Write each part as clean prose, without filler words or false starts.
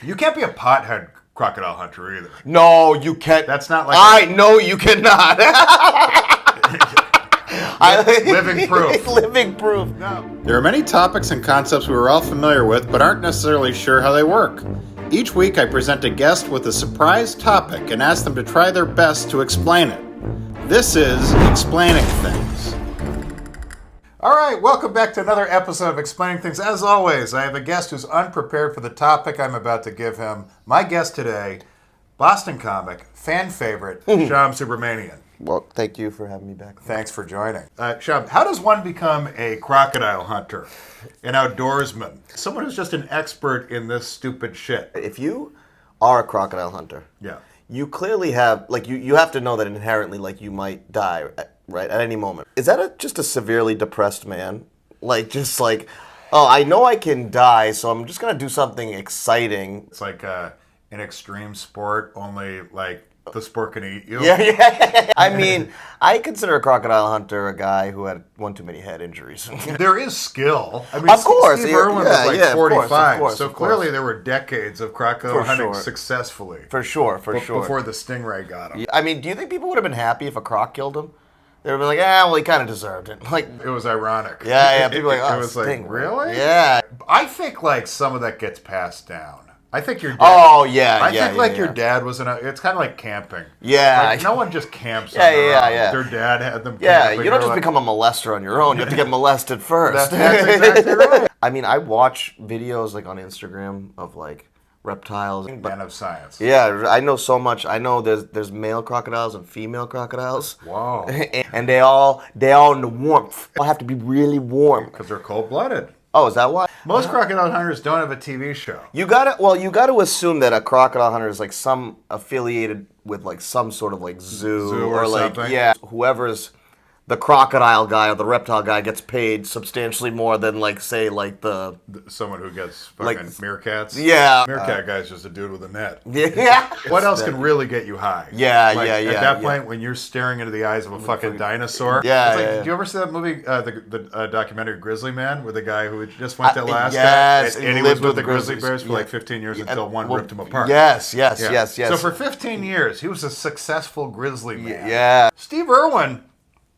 You can't be a pothead crocodile hunter either. No, you can't. That's not like I know you cannot. living proof. Living proof. No. There are many topics and concepts we are all familiar with, but aren't necessarily sure how they work. Each week I present a guest with a surprise topic and ask them to try their best to explain it. This is Explaining Things. All right, welcome back to another episode of Explaining Things. As always, I have a guest who's unprepared for the topic I'm about to give him. My guest today, Boston comic, fan favorite, Shyam Subramanian. Well, thank you for having me back. Thanks for joining. Shyam, how does one become a crocodile hunter, an outdoorsman, someone who's just an expert in this stupid shit? If you are a crocodile hunter, Yeah. you clearly have, you have to know that inherently, you might die, right, at any moment. Is that just a severely depressed man? Oh, I know I can die, so I'm just going to do something exciting. It's like an extreme sport, only the sport can eat you. Yeah. I mean, I consider a crocodile hunter a guy who had one too many head injuries. There is skill. I mean, Of course, Steve Irwin was 45, of course, so clearly there were decades of crocodile hunting successfully. For sure. Before the stingray got him. I mean, do you think people would have been happy if a croc killed him? They would be like, well, he kind of deserved it. It was ironic. Yeah, people are like, it was sting, really? Yeah. I think some of that gets passed down. I think your dad. Oh yeah, I think your dad was it's kind of like camping. Yeah. No one just camps. Yeah. Their dad had them. Yeah, you don't just become a molester on your own. You have to get molested first. That's exactly right. I mean, I watch videos on Instagram of reptiles. Man of science. Yeah, I know so much. I know there's male crocodiles and female crocodiles. Whoa. And they all in the warmth. They have to be really warm. Because they're cold-blooded. Oh, is that why? Most crocodile hunters don't have a TV show. You gotta assume that a crocodile hunter is some affiliated with some sort of zoo or something. Whoever's the crocodile guy or the reptile guy gets paid substantially more than Someone who gets fucking meerkats. Yeah. Meerkat guy's just a dude with a net. Yeah. What else can really get you high? Yeah. At that point, when you're staring into the eyes of a fucking dinosaur. Yeah. Did you ever see that movie, the documentary Grizzly Man, with the guy who just went to Alaska? Yes. And he was with the grizzly bears for 15 years until one ripped him apart. Yes. So for 15 years, he was a successful grizzly man. Yeah. Steve Irwin,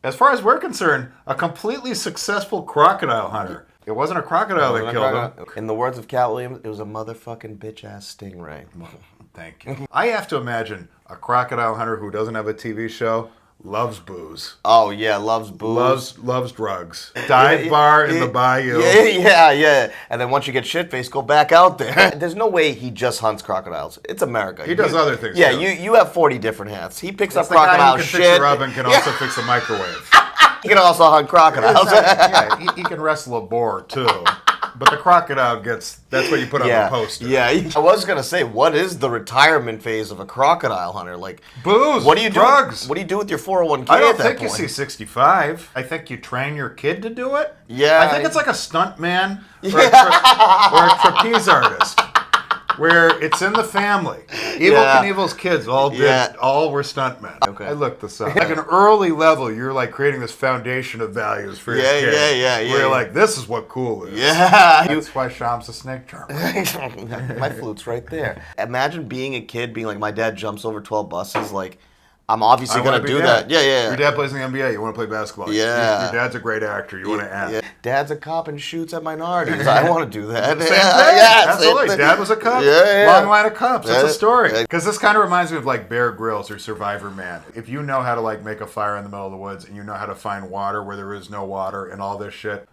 as far as we're concerned, a completely successful crocodile hunter. It wasn't a crocodile that killed him. In the words of Cat Williams, it was a motherfucking bitch-ass stingray. Thank you. I have to imagine a crocodile hunter who doesn't have a TV show loves booze. Oh, yeah, loves booze. Loves drugs. Dive bar in the bayou. Yeah. And then once you get shit-faced, go back out there. There's no way he just hunts crocodiles. It's America. He does other things, Yeah, too. you have 40 different hats. He picks up the guy crocodile who can shit. fix your oven can also fix a microwave. He can also hunt crocodiles. He can wrestle a boar, too. But the crocodile that's what you put on the poster. Yeah, I was going to say, what is the retirement phase of a crocodile hunter? Booze, what do you drugs. What do you do with your 401k I don't at that think point? you see 65. I think you train your kid to do it. Yeah. I think it's like a stunt man or a trapeze artist. Where it's in the family. Evel Knievel's kids all were stuntmen. Okay. I looked this up. Like an early level, you're creating this foundation of values for your kid. Yeah. Where you're this is what cool is. Yeah. That's why Shyam's a snake charmer. My flute's right there. Imagine being a kid being my dad jumps over 12 buses, I'm obviously going to do that. Yeah. Your dad plays in the NBA. You want to play basketball. Yeah. Your dad's a great actor. You want to act. Yeah. Dad's a cop and shoots at minorities. I want to do that. Same thing. Absolutely. Dad was a cop. Yeah. Long line of cops. That's a story. Because this kind of reminds me of Bear Grylls or Survivor Man. If you know how to make a fire in the middle of the woods and you know how to find water where there is no water and all this shit,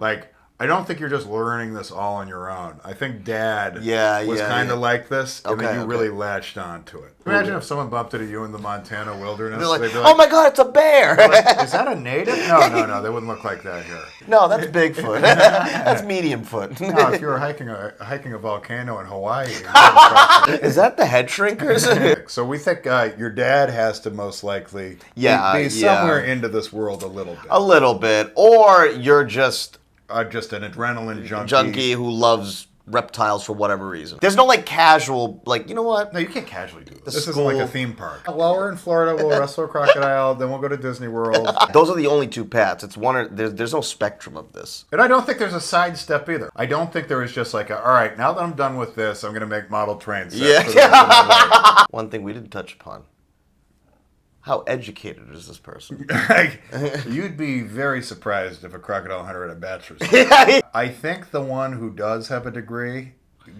I don't think you're just learning this all on your own. I think Dad was kind of like this, and then you really latched onto it. Imagine if someone bumped into you in the Montana wilderness. They'd be like, oh my God, it's a bear! Is that a native? No, they wouldn't look like that here. No, that's Bigfoot. That's medium foot. No, if you were hiking a volcano in Hawaii. Is that the head shrinkers? So we think your dad has to most likely be somewhere into this world a little bit. A little bit. Or you're just an adrenaline junkie. Who loves reptiles for whatever reason. There's no like casual, like, you know what? No, you can't casually do this. The This isn't like school- a theme park. While we're in Florida, we'll wrestle a crocodile, then we'll go to Disney World. Those are the only two paths. It's one or there's no spectrum of this. And I don't think there's a sidestep either. I don't think there is just like, all right, now that I'm done with this, I'm going to make model train sets. Yeah. for the rest of my life. One thing we didn't touch upon. How educated is this person? Like, you'd be very surprised if a crocodile hunter had a bachelor's degree. I think the one who does have a degree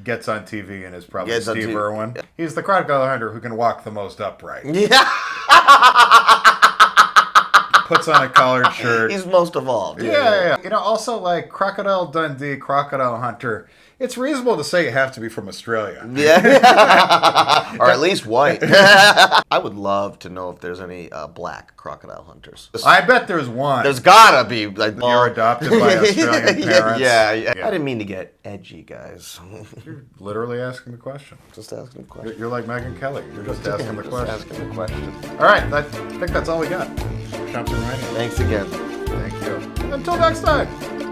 gets on TV and is probably Gets on Steve TV. Irwin. He's the crocodile hunter who can walk the most upright. Yeah. Puts on a collared shirt. He's most evolved. Yeah. You know, also like Crocodile Dundee, Crocodile Hunter. It's reasonable to say you have to be from Australia. Yeah. Or at least white. I would love to know if there's any black crocodile hunters. I bet there's one. There's gotta be. Like, You're adopted by Australian parents. Yeah. I didn't mean to get edgy, guys. You're literally asking the question. Just asking a question. You're like Megyn Kelly. You're just asking the Just question. asking a question. All right, I think that's all we got. Shyam Subramanian. Thanks again. Thank you. Until next time.